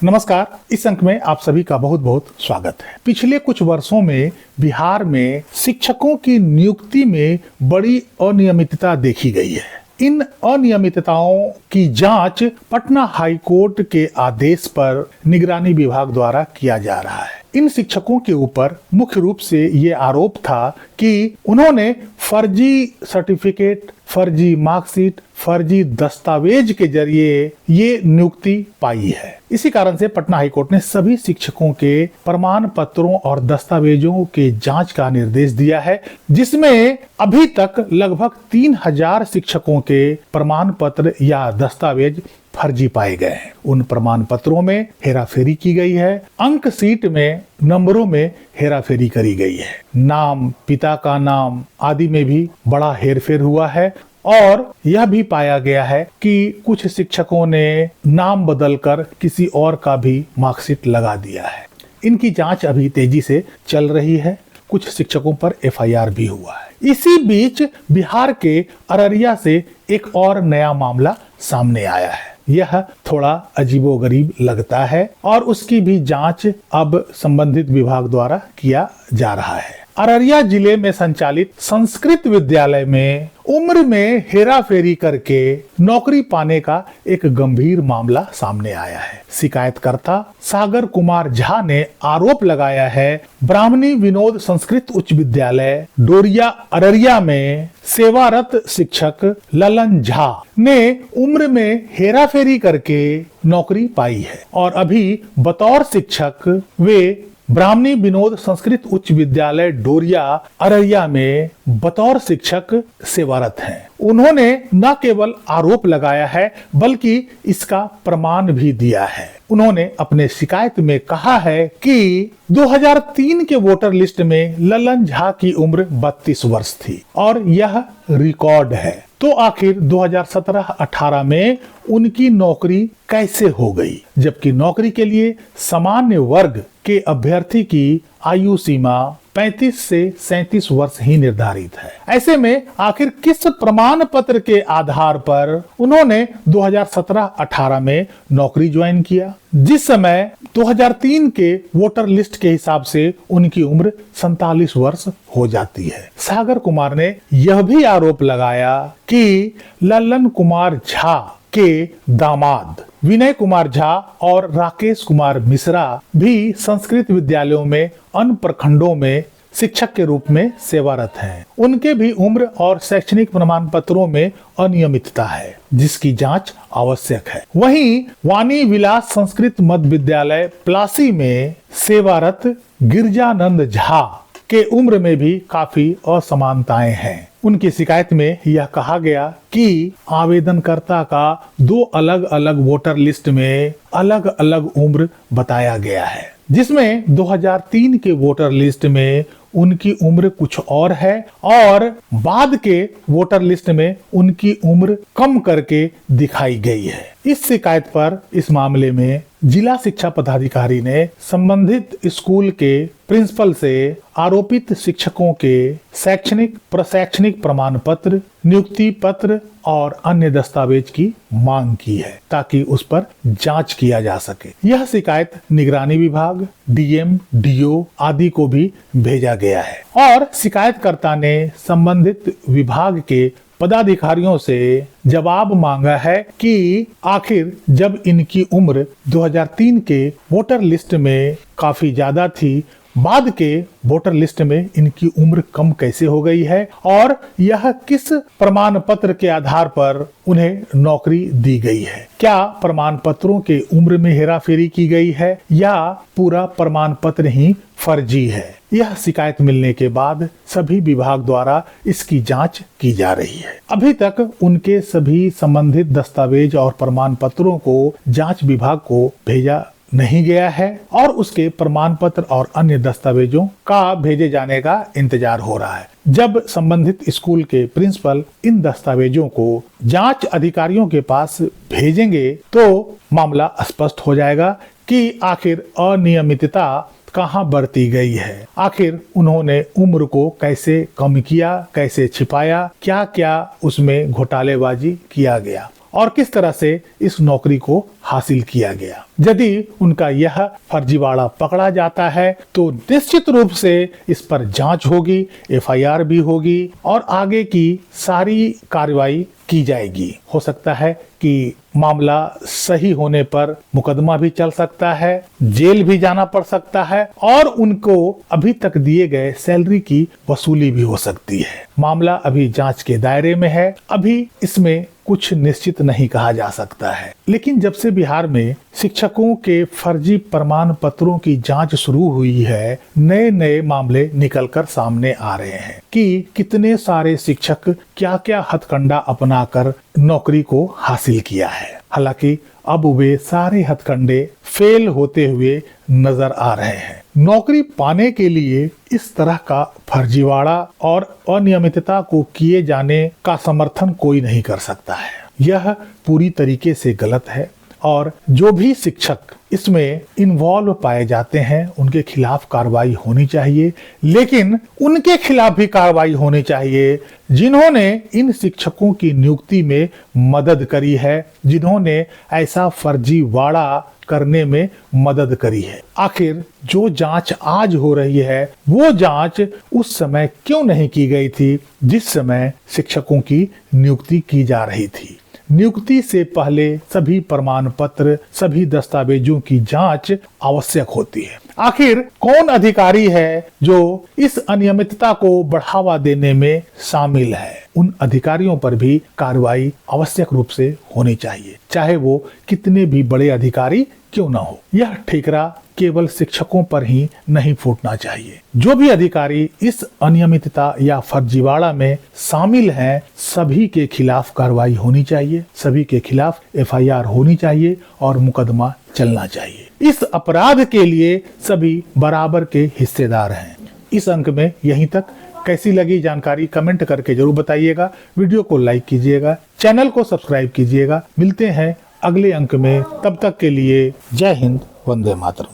नमस्कार। इस अंक में आप सभी का बहुत बहुत स्वागत है। पिछले कुछ वर्षों में बिहार में शिक्षकों की नियुक्ति में बड़ी अनियमितता देखी गई है। इन अनियमितताओं की जांच पटना हाई कोर्ट के आदेश पर निगरानी विभाग द्वारा किया जा रहा है। इन शिक्षकों के ऊपर मुख्य रूप से ये आरोप था कि उन्होंने फर्जी सर्टिफिकेट, फर्जी मार्कशीट, फर्जी दस्तावेज के जरिए ये नियुक्ति पाई है। इसी कारण से पटना हाईकोर्ट ने सभी शिक्षकों के प्रमाण पत्रों और दस्तावेजों के जांच का निर्देश दिया है, जिसमें अभी तक लगभग 3000 शिक्षकों के प्रमाण पत्र या दस्तावेज फर्जी पाए गए हैं। उन प्रमाण पत्रों में हेराफेरी की गई है, अंक सीट में नंबरों में हेराफेरी करी गई है, नाम, पिता का नाम आदि में भी बड़ा हेरफेर हुआ है और यह भी पाया गया है कि कुछ शिक्षकों ने नाम बदलकर किसी और का भी मार्कशीट लगा दिया है। इनकी जांच अभी तेजी से चल रही है। कुछ शिक्षकों पर एफआईआर भी हुआ है। इसी बीच बिहार के अररिया से एक और नया मामला सामने आया है। यह थोड़ा अजीबोगरीब लगता है और उसकी भी जांच अब संबंधित विभाग द्वारा किया जा रहा है। अररिया जिले में संचालित संस्कृत विद्यालय में उम्र में हेराफेरी करके नौकरी पाने का एक गंभीर मामला सामने आया है। शिकायतकर्ता सागर कुमार झा ने आरोप लगाया है ब्राह्मणी विनोद संस्कृत उच्च विद्यालय डोरिया अररिया में सेवारत शिक्षक ललन झा ने उम्र में हेराफेरी करके नौकरी पाई है और अभी बतौर शिक्षक वे ब्राह्मणी विनोद संस्कृत उच्च विद्यालय डोरिया अररिया में बतौर शिक्षक सेवारत हैं। उन्होंने न केवल आरोप लगाया है बल्कि इसका प्रमाण भी दिया है। उन्होंने अपने शिकायत में कहा है कि 2003 के वोटर लिस्ट में ललन झा की उम्र 32 वर्ष थी और यह रिकॉर्ड है। तो आखिर 2017-18 में उनकी नौकरी कैसे हो गई, जबकि नौकरी के लिए सामान्य वर्ग के अभ्यर्थी की आयु सीमा 35 से 37 वर्ष ही निर्धारित है। ऐसे में आखिर किस प्रमाण पत्र के आधार पर उन्होंने 2017-18 में नौकरी ज्वाइन किया, जिस समय 2003 के वोटर लिस्ट के हिसाब से उनकी उम्र 47 वर्ष हो जाती है। सागर कुमार ने यह भी आरोप लगाया कि ललन कुमार झा के दामाद विनय कुमार झा और राकेश कुमार मिश्रा भी संस्कृत विद्यालयों में अन्य प्रखंडों में शिक्षक के रूप में सेवारत हैं। उनके भी उम्र और शैक्षणिक प्रमाण पत्रों में अनियमितता है, जिसकी जांच आवश्यक है। वहीं वाणी विलास संस्कृत मध्य विद्यालय प्लासी में सेवारत गिरजानंद झा के उम्र में भी काफी असमानताएं हैं। उनकी शिकायत में यह कहा गया कि आवेदनकर्ता का 2 अलग अलग वोटर लिस्ट में अलग अलग उम्र बताया गया है, जिसमें 2003 के वोटर लिस्ट में उनकी उम्र कुछ और है और बाद के वोटर लिस्ट में उनकी उम्र कम करके दिखाई गई है। इस शिकायत पर इस मामले में जिला शिक्षा पदाधिकारी ने संबंधित स्कूल के प्रिंसिपल से आरोपित शिक्षकों के शैक्षणिक प्रशैक्षणिक प्रमाण पत्र, नियुक्ति पत्र और अन्य दस्तावेज की मांग की है ताकि उस पर जांच किया जा सके। यह शिकायत निगरानी विभाग, डीएम, डीओ आदि को भी भेजा गया है और शिकायतकर्ता ने संबंधित विभाग के पदाधिकारियों से जवाब मांगा है कि आखिर जब इनकी उम्र 2003 के वोटर लिस्ट में काफी ज्यादा थी, बाद के वोटर लिस्ट में इनकी उम्र कम कैसे हो गई है और यह किस प्रमाण पत्र के आधार पर उन्हें नौकरी दी गई है। क्या प्रमाण पत्रों के उम्र में हेराफेरी की गई है या पूरा प्रमाण पत्र ही फर्जी है। यह शिकायत मिलने के बाद सभी विभाग द्वारा इसकी जांच की जा रही है। अभी तक उनके सभी संबंधित दस्तावेज और प्रमाण पत्रों को जांच विभाग को भेजा नहीं गया है और उसके प्रमाण पत्र और अन्य दस्तावेजों का भेजे जाने का इंतजार हो रहा है। जब संबंधित स्कूल के प्रिंसिपल इन दस्तावेजों को जांच अधिकारियों के पास भेजेंगे तो मामला स्पष्ट हो जाएगा कि आखिर अनियमितता कहां बरती गई है, आखिर उन्होंने उम्र को कैसे कम किया, कैसे छिपाया, क्या क्या उसमें घोटालेबाजी किया गया। और किस तरह से इस नौकरी को हासिल किया गया। यदि उनका यह फर्जीवाड़ा पकड़ा जाता है तो निश्चित रूप से इस पर जांच होगी, एफआईआर भी होगी और आगे की सारी कार्रवाई की जाएगी। हो सकता है कि मामला सही होने पर मुकदमा भी चल सकता है, जेल भी जाना पड़ सकता है और उनको अभी तक दिए गए सैलरी की वसूली भी हो सकती है। मामला अभी जांच के दायरे में है, अभी इसमें कुछ निश्चित नहीं कहा जा सकता है। लेकिन जब से बिहार में शिक्षकों के फर्जी प्रमाण पत्रों की जांच शुरू हुई है, नए नए मामले निकलकर सामने आ रहे हैं कि कितने सारे शिक्षक क्या क्या हथकंडा अपनाकर नौकरी को हासिल किया है। हालांकि अब वे सारे हथकंडे फेल होते हुए नजर आ रहे हैं। नौकरी पाने के लिए इस तरह का फर्जीवाड़ा और अनियमितता को किए जाने का समर्थन कोई नहीं कर सकता है। यह पूरी तरीके से गलत है और जो भी शिक्षक इसमें इन्वॉल्व पाए जाते हैं उनके खिलाफ कार्रवाई होनी चाहिए। लेकिन उनके खिलाफ भी कार्रवाई होनी चाहिए जिन्होंने इन शिक्षकों की नियुक्ति में मदद करी है, जिन्होंने ऐसा फर्जीवाड़ा करने में मदद करी है। आखिर जो जांच आज हो रही है वो जांच उस समय क्यों नहीं की गई थी जिस समय शिक्षकों की नियुक्ति की जा रही थी। नियुक्ति से पहले सभी प्रमाण पत्र, सभी दस्तावेजों की जांच आवश्यक होती है। आखिर कौन अधिकारी है जो इस अनियमितता को बढ़ावा देने में शामिल है? उन अधिकारियों पर भी कार्रवाई आवश्यक रूप से होनी चाहिए, चाहे वो कितने भी बड़े अधिकारी क्यों ना हो। यह ठिकरा केवल शिक्षकों पर ही नहीं फूटना चाहिए। जो भी अधिकारी इस अनियमितता या फर्जीवाड़ा में शामिल हैं, सभी के खिलाफ कार्रवाई होनी चाहिए, सभी के खिलाफ एफआईआर होनी चाहिए और मुकदमा चलना चाहिए। इस अपराध के लिए सभी बराबर के हिस्सेदार हैं। इस अंक में यहीं तक। कैसी लगी जानकारी कमेंट करके जरूर बताइएगा। वीडियो को लाइक कीजिएगा, चैनल को सब्सक्राइब कीजिएगा। मिलते हैं अगले अंक में, तब तक के लिए जय हिंद, वंदे मातरम।